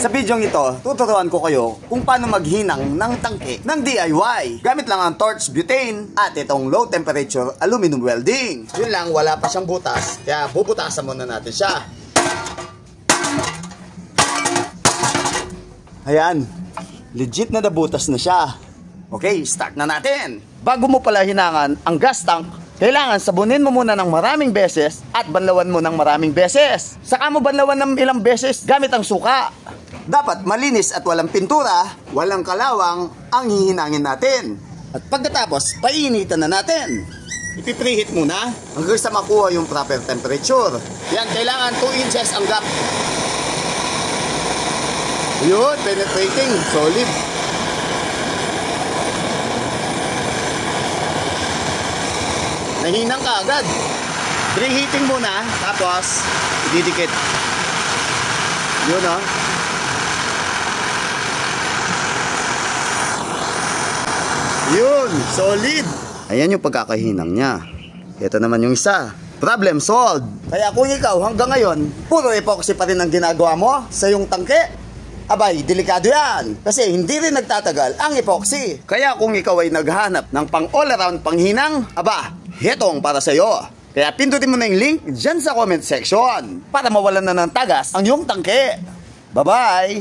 Sa video ito, tuturuan ko kayo kung paano maghinang ng tangke ng DIY. Gamit lang ang torch butane at itong low temperature aluminum welding. Yun lang, wala pa siyang butas, kaya bubutasan muna natin siya. Ayan, legit na nabutas na siya. Okay, start na natin. Bago mo pala hinangan ang gas tank, kailangan sabunin mo muna ng maraming beses at banlawan mo ng maraming beses. Saka mo banlawan ng ilang beses gamit ang suka. Dapat malinis at walang pintura, walang kalawang ang hihinangin natin. At pagkatapos, painitan na natin. Ipipreheat muna hanggang sa makuha yung proper temperature. Yan, kailangan 2 inches ang gap. Yun, penetrating, solid. Nahinang ka agad. Preheating muna, tapos didikit. Yun o. Yun, solid. Ayan yung pagkakahinang niya. Ito naman yung isa. Problem solved. Kaya kung ikaw hanggang ngayon, puro epoxy pa rin ang ginagawa mo sa yung tangke, abay, delikado yan. Kasi hindi rin nagtatagal ang epoxy. Kaya kung ikaw ay naghanap ng pang all-around panghinang, aba, hetong para sa'yo. Kaya pindutin mo na yung link dyan sa comment section para mawalan na ng tagas ang iyong tangke. Bye-bye!